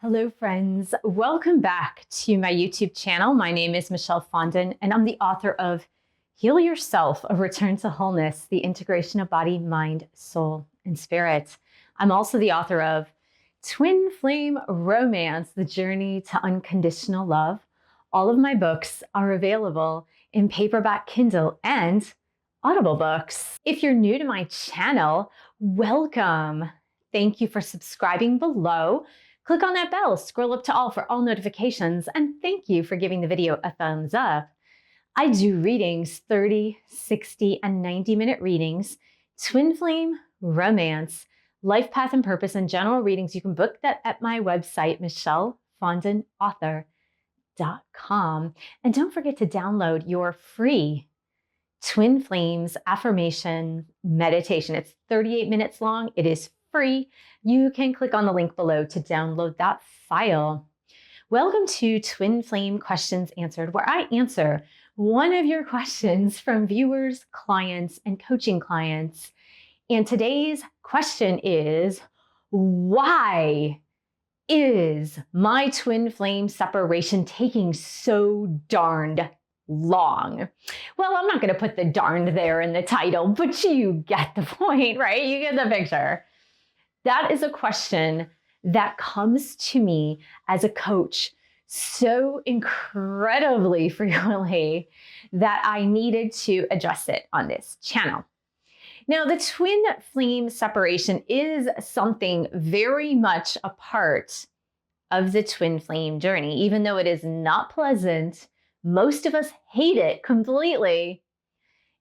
Hello friends, welcome back to my YouTube channel. My name is Michelle Fondin and I'm the author of Heal Yourself, A Return to Wholeness, the Integration of Body, Mind, Soul, and Spirit. I'm also the author of Twin Flame Romance, The Journey to Unconditional Love. All of my books are available in paperback, Kindle, and Audible books. If you're new to my channel, welcome. Thank you for subscribing below. Click on that bell, scroll up to all for all notifications, and thank you for giving the video a thumbs up. I do readings, 30, 60, and 90-minute readings, twin flame, romance, life path and purpose, and general readings. You can book that at my website, michellefondinauthor.com. And don't forget to download your free Twin Flames affirmation meditation. It's 38 minutes long. It is free. You can click on the link below to download that file. Welcome to Twin Flame Questions Answered, where I answer one of your questions from viewers, clients, and coaching clients. And today's question is, why is my twin flame separation taking so darned long? Well, I'm not going to put the darned there in the title, but you get the point, right? You get the picture. That is a question that comes to me as a coach so incredibly frequently that I needed to address it on this channel. Now, the twin flame separation is something very much a part of the twin flame journey. Even though it is not pleasant, most of us hate it completely.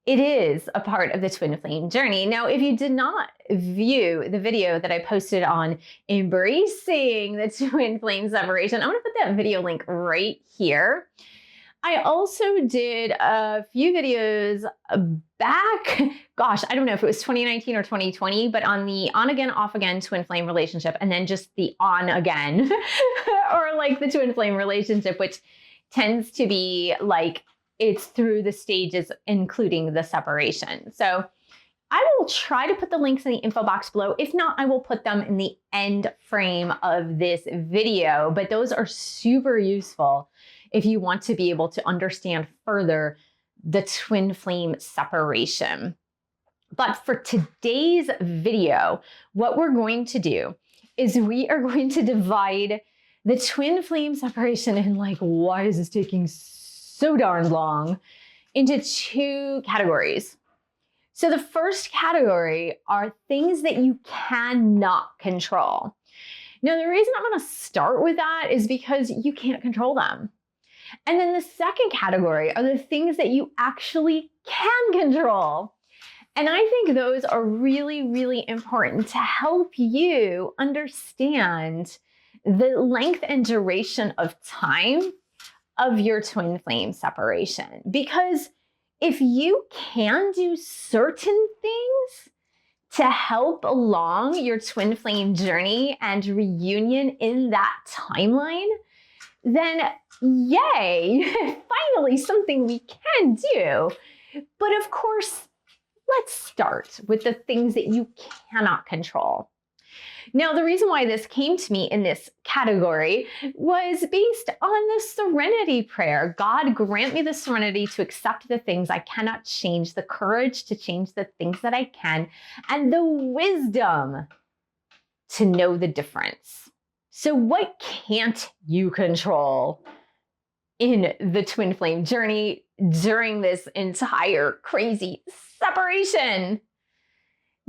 It is a part of the twin flame journey. Now, if you did not view the video that I posted on embracing the twin flame separation, I'm going to put that video link right here. I also did a few videos back, gosh, I don't know if it was 2019 or 2020, but on the on again, off again twin flame relationship, and then just the on again, or like the twin flame relationship, which tends to be like it's through the stages, including the separation. So I will try to put the links in the info box below. If not, I will put them in the end frame of this video, but those are super useful if you want to be able to understand further the twin flame separation. But for today's video, what we're going to do is we are going to divide the twin flame separation in like, why is this taking so darn long, into two categories. So the first category are things that you cannot control. Now, the reason I'm going to start with that is because you can't control them. And then the second category are the things that you actually can control. And I think those are really, really important to help you understand the length and duration of time of your twin flame separation. Because if you can do certain things to help along your twin flame journey and reunion in that timeline, then yay, finally something we can do. But of course, let's start with the things that you cannot control. Now, the reason why this came to me in this category was based on the serenity prayer. God, grant me the serenity to accept the things I cannot change, the courage to change the things that I can, and the wisdom to know the difference. So what can't you control in the twin flame journey during this entire crazy separation?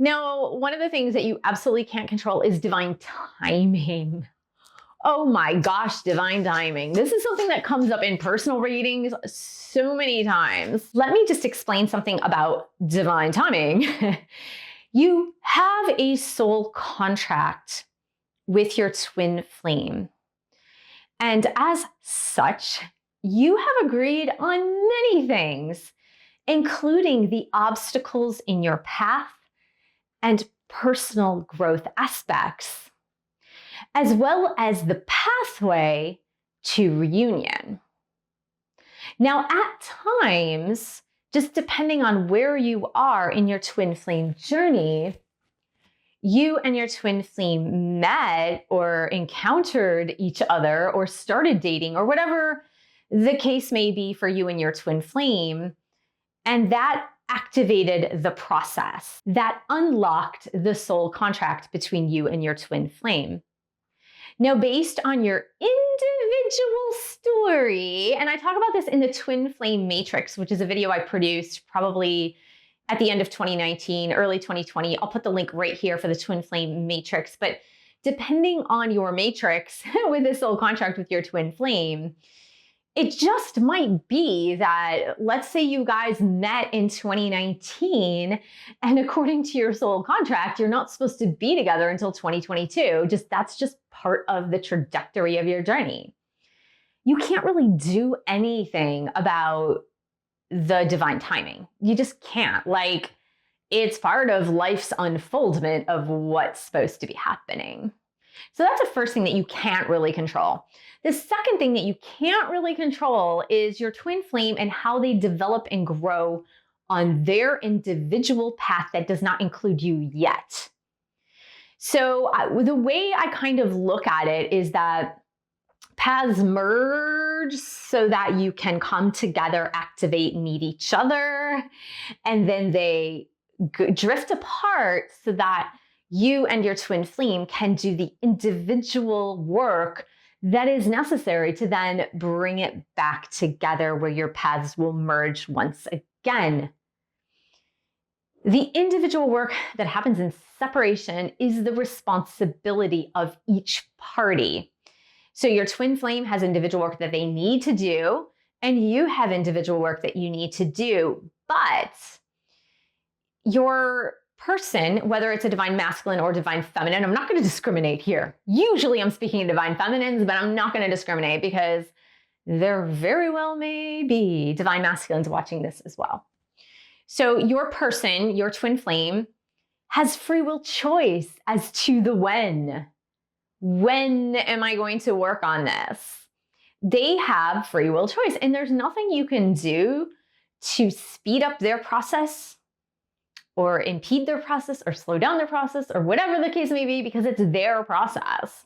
Now, one of the things that you absolutely can't control is divine timing. Oh my gosh, divine timing. This is something that comes up in personal readings so many times. Let me just explain something about divine timing. You have a soul contract with your twin flame. And as such, you have agreed on many things, including the obstacles in your path and personal growth aspects, as well as the pathway to reunion. Now, at times, just depending on where you are in your twin flame journey, you and your twin flame met or encountered each other or started dating or whatever the case may be for you and your twin flame, and that activated the process that unlocked the soul contract between you and your twin flame. Now, based on your individual story, and I talk about this in the Twin Flame Matrix, which is a video I produced probably at the end of 2019, early 2020. I'll put the link right here for the Twin Flame Matrix. But depending on your matrix with the soul contract with your twin flame, it just might be that, let's say you guys met in 2019, and according to your soul contract, you're not supposed to be together until 2022. That's just part of the trajectory of your journey. You can't really do anything about the divine timing. You just can't. Like, it's part of life's unfoldment of what's supposed to be happening. So that's the first thing that you can't really control. The second thing that you can't really control is your twin flame and how they develop and grow on their individual path that does not include you yet. So the way I kind of look at it is that paths merge so that you can come together, activate, meet each other, and then they drift apart so that you and your twin flame can do the individual work that is necessary to then bring it back together where your paths will merge once again. The individual work that happens in separation is the responsibility of each party. So your twin flame has individual work that they need to do, and you have individual work that you need to do. But your person, whether it's a divine masculine or divine feminine, I'm not going to discriminate here. Usually I'm speaking of divine feminines, but I'm not going to discriminate because there very well may be divine masculines watching this as well. So your person, your twin flame, has free will choice as to the when. When am I going to work on this? They have free will choice, and there's nothing you can do to speed up their process or impede their process or slow down their process or whatever the case may be, because it's their process.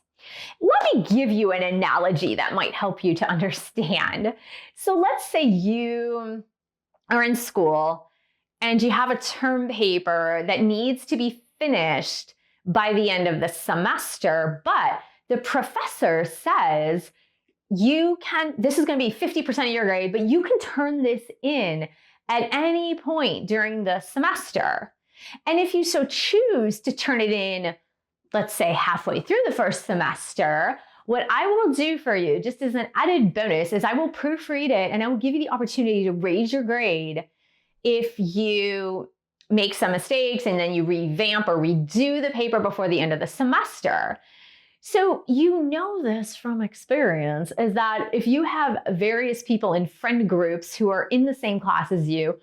Let me give you an analogy that might help you to understand. So let's say you are in school and you have a term paper that needs to be finished by the end of the semester, but the professor says this is going to be 50% of your grade, but you can turn this in at any point during the semester. And if you so choose to turn it in, let's say halfway through the first semester, what I will do for you, just as an added bonus, is I will proofread it and I will give you the opportunity to raise your grade if you make some mistakes and then you revamp or redo the paper before the end of the semester. So you know this from experience, is that if you have various people in friend groups who are in the same class as you,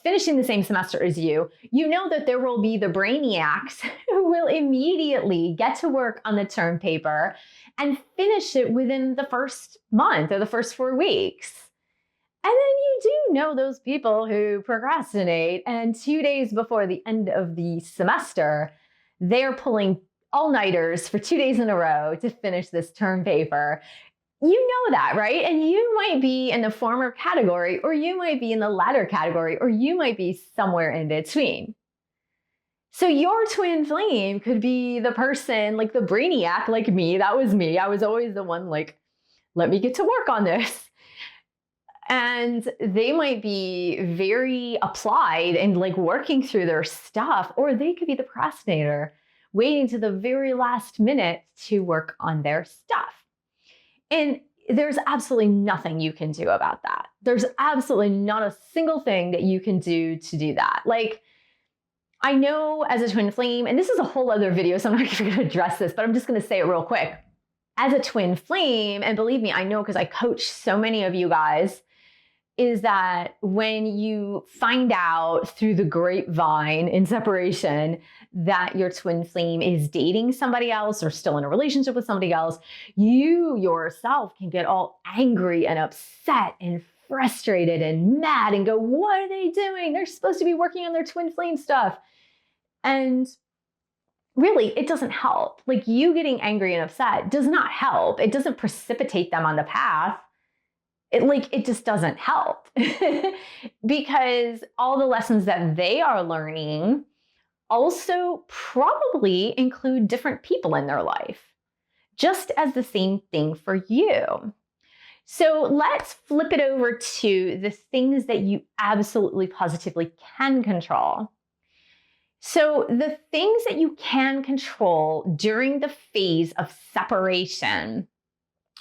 finishing the same semester as you, you know that there will be the brainiacs who will immediately get to work on the term paper and finish it within the first month or the first 4 weeks. And then you do know those people who procrastinate, and 2 days before the end of the semester, they're pulling all-nighters for 2 days in a row to finish this term paper. You know that, right? And you might be in the former category, or you might be in the latter category, or you might be somewhere in between. So your twin flame could be the person, like the brainiac, like me. That was me. I was always the one like, let me get to work on this. And they might be very applied and like working through their stuff, or they could be the procrastinator, waiting to the very last minute to work on their stuff. And there's absolutely nothing you can do about that. There's absolutely not a single thing that you can do to do that. Like, I know as a twin flame, and this is a whole other video, so I'm not going to address this, but I'm just going to say it real quick. As a twin flame, and believe me, I know because I coach so many of you guys, is that when you find out through the grapevine in separation that your twin flame is dating somebody else or still in a relationship with somebody else, you yourself can get all angry and upset and frustrated and mad and go, what are they doing? They're supposed to be working on their twin flame stuff. And really, it doesn't help. Like, you getting angry and upset does not help. It doesn't precipitate them on the path. It just doesn't help because all the lessons that they are learning also probably include different people in their life, just as the same thing for you. So let's flip it over to the things that you absolutely positively can control. So the things that you can control during the phase of separation,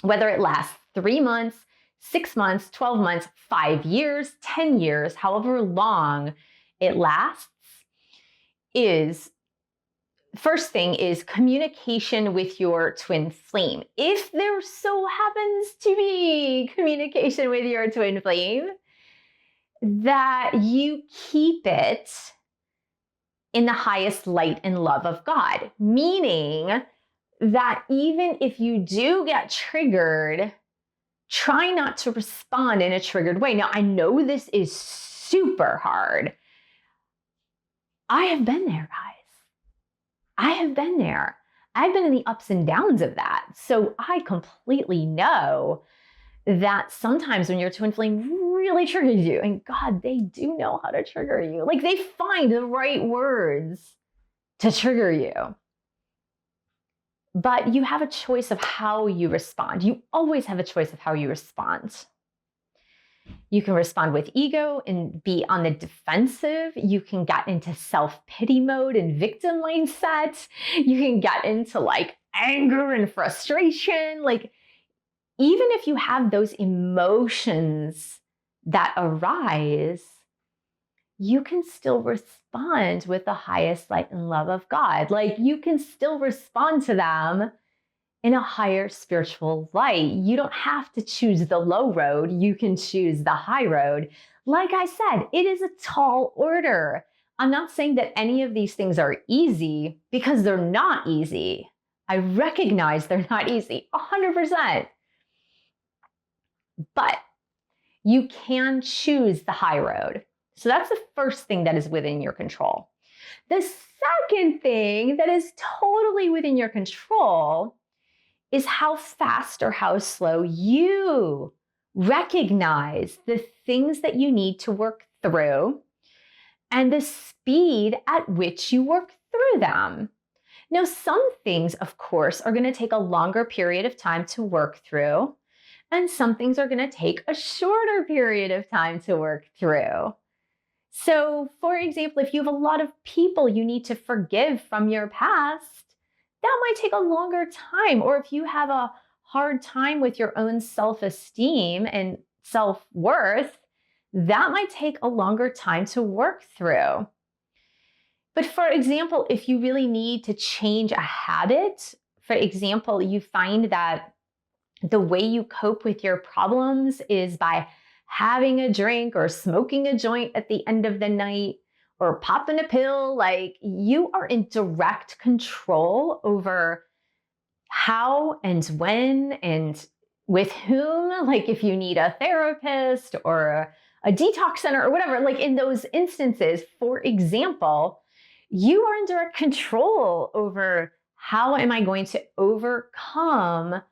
whether it lasts 3 months, 6 months, 12 months, 5 years, 10 years, however long it lasts, is first thing is communication with your twin flame. If there so happens to be communication with your twin flame, that you keep it in the highest light and love of God, meaning that even if you do get triggered, try not to respond in a triggered way. Now, I know this is super hard. I have been there, guys. I have been there. I've been in the ups and downs of that. So I completely know that sometimes when your twin flame really triggers you, and God, they do know how to trigger you. Like, they find the right words to trigger you. But you have a choice of how you respond. You always have a choice of how you respond. You can respond with ego and be on the defensive. You can get into self-pity mode and victim mindset. You can get into like anger and frustration. Like, even if you have those emotions that arise, you can still respond with the highest light and love of God. Like, you can still respond to them in a higher spiritual light. You don't have to choose the low road. You can choose the high road. Like I said, it is a tall order. I'm not saying that any of these things are easy, because they're not easy. I recognize they're not easy, 100%. But you can choose the high road. So that's the first thing that is within your control. The second thing that is totally within your control is how fast or how slow you recognize the things that you need to work through and the speed at which you work through them. Now, some things, of course, are going to take a longer period of time to work through, and some things are going to take a shorter period of time to work through. So, for example, if you have a lot of people you need to forgive from your past, that might take a longer time. Or if you have a hard time with your own self-esteem and self-worth, that might take a longer time to work through. But for example, if you really need to change a habit, for example, you find that the way you cope with your problems is by having a drink or smoking a joint at the end of the night or popping a pill, like, you are in direct control over how and when and with whom. Like, if you need a therapist or a detox center or whatever, like in those instances, for example, you are in direct control over how am I going to overcome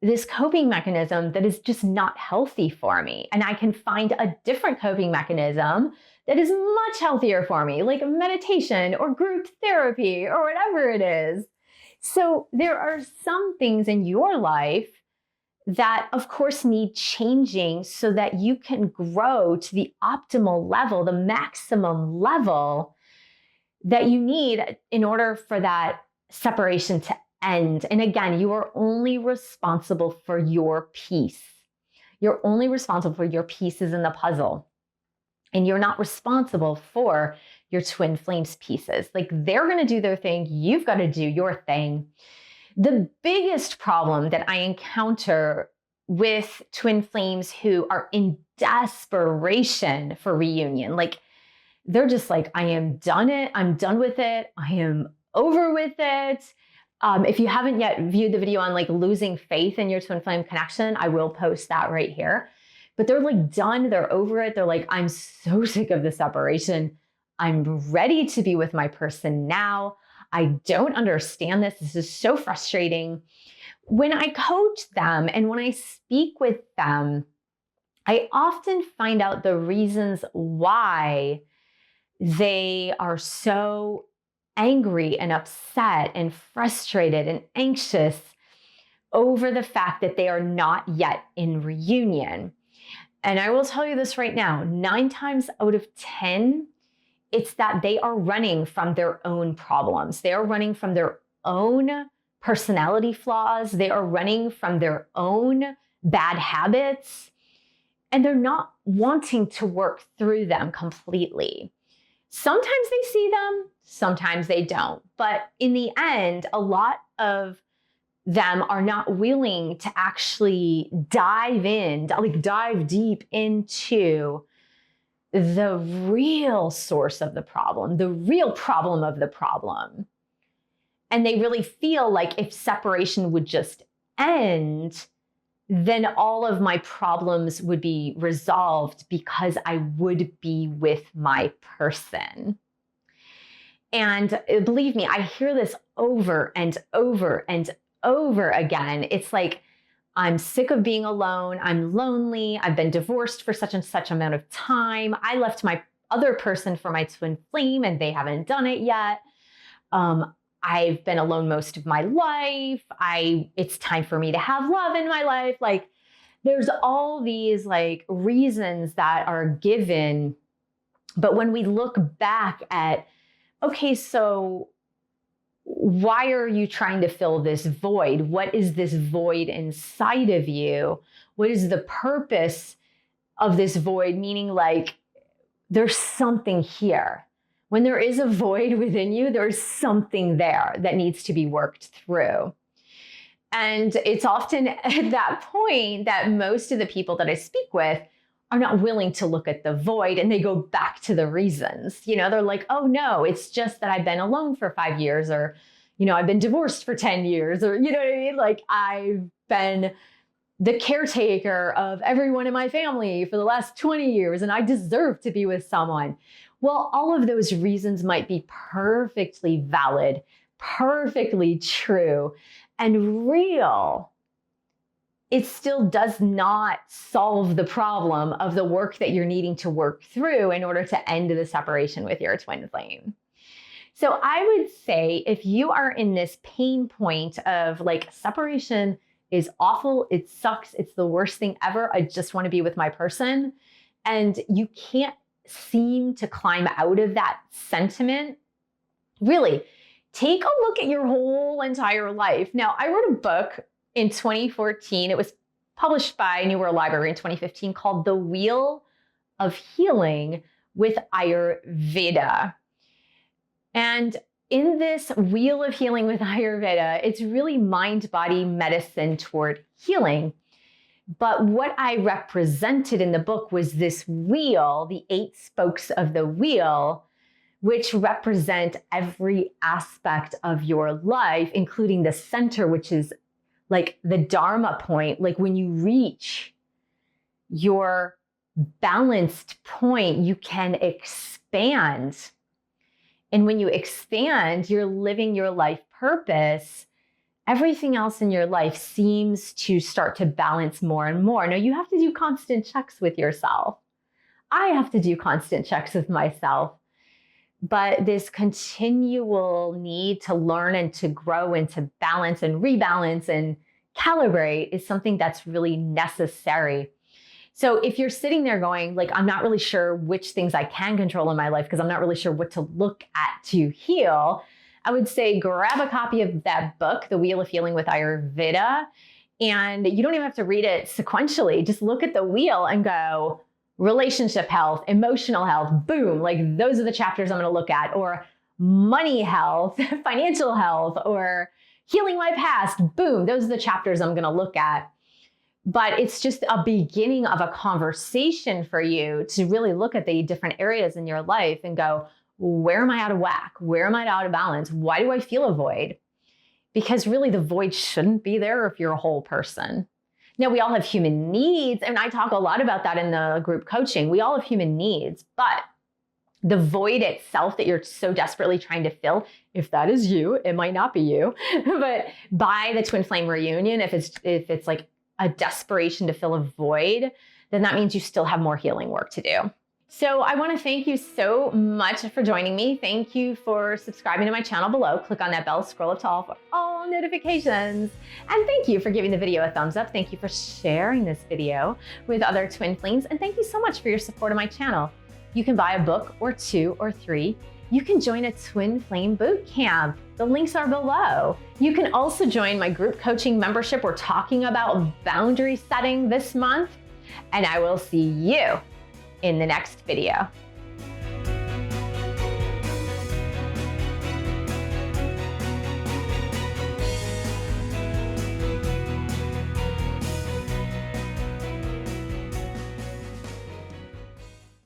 this coping mechanism that is just not healthy for me. And I can find a different coping mechanism that is much healthier for me, like meditation or group therapy or whatever it is. So there are some things in your life that, of course, need changing so that you can grow to the optimal level, the maximum level that you need in order for that separation to end. And again, you are only responsible for your piece. You're only responsible for your pieces in the puzzle. And you're not responsible for your twin flames pieces. Like, they're going to do their thing. You've got to do your thing. The biggest problem that I encounter with twin flames who are in desperation for reunion, like, they're just like, I am done it. I'm done with it. I am over with it. If you haven't yet viewed the video on like losing faith in your twin flame connection, I will post that right here. But they're like done. They're over it. They're like, I'm so sick of the separation. I'm ready to be with my person now. I don't understand this. This is so frustrating. When I coach them and when I speak with them, I often find out the reasons why they are so angry and upset and frustrated and anxious over the fact that they are not yet in reunion. And I will tell you this right now, 9 times out of 10, it's that they are running from their own problems. They are running from their own personality flaws. They are running from their own bad habits. And they're not wanting to work through them completely. Sometimes they see them, sometimes they don't. But in the end, a lot of them are not willing to actually dive deep into the real source of the problem, the real problem of the problem. And they really feel like if separation would just end, then all of my problems would be resolved because I would be with my person. And believe me, I hear this over and over and over again. It's like, I'm sick of being alone. I'm lonely. I've been divorced for such and such amount of time. I left my other person for my twin flame and they haven't done it yet. I've been alone most of my life. It's time for me to have love in my life. Like, there's all these like reasons that are given. But when we look back at, okay, so why are you trying to fill this void? What is this void inside of you? What is the purpose of this void? Meaning, like, there's something here. When there is a void within you, there's something there that needs to be worked through. And it's often at that point that most of the people that I speak with are not willing to look at the void, and they go back to the reasons. They're like, oh no, it's just that I've been alone for 5 years, or, I've been divorced for 10 years, or, you know what I mean? Like, I've been the caretaker of everyone in my family for the last 20 years, and I deserve to be with someone. Well, all of those reasons might be perfectly valid, perfectly true, and real. It still does not solve the problem of the work that you're needing to work through in order to end the separation with your twin flame. So I would say if you are in this pain point of like, separation is awful, it sucks, it's the worst thing ever, I just want to be with my person, and you can't seem to climb out of that sentiment, really take a look at your whole entire life. Now, I wrote a book in 2014. It was published by New World Library in 2015 called The Wheel of Healing with Ayurveda. And in this Wheel of Healing with Ayurveda, it's really mind-body medicine toward healing. But what I represented in the book was this wheel, the 8 spokes of the wheel, which represent every aspect of your life, including the center, which is like the Dharma point. Like, when you reach your balanced point, you can expand. And when you expand, you're living your life purpose. Everything else in your life seems to start to balance more and more. Now, you have to do constant checks with yourself. I have to do constant checks with myself. But this continual need to learn and to grow and to balance and rebalance and calibrate is something that's really necessary. So if you're sitting there going, like, I'm not really sure which things I can control in my life because I'm not really sure what to look at to heal, I would say grab a copy of that book, The Wheel of Healing with Ayurveda, and you don't even have to read it sequentially. Just look at the wheel and go, relationship health, emotional health, boom, like those are the chapters I'm going to look at, or money health, financial health, or healing my past, boom, those are the chapters I'm going to look at. But it's just a beginning of a conversation for you to really look at the different areas in your life and go, where am I out of whack? Where am I out of balance? Why do I feel a void? Because really the void shouldn't be there if you're a whole person. Now, we all have human needs, and I talk a lot about that in the group coaching. We all have human needs, but the void itself that you're so desperately trying to fill, if that is you, it might not be you, but by the twin flame reunion, if it's like a desperation to fill a void, then that means you still have more healing work to do. So I want to thank you so much for joining me. Thank you for subscribing to my channel below. Click on that bell, scroll up to all for all notifications. And thank you for giving the video a thumbs up. Thank you for sharing this video with other twin flames. And thank you so much for your support of my channel. You can buy a book or 2 or 3. You can join a twin flame boot camp. The links are below. You can also join my group coaching membership. We're talking about boundary setting this month, and I will see you in the next video.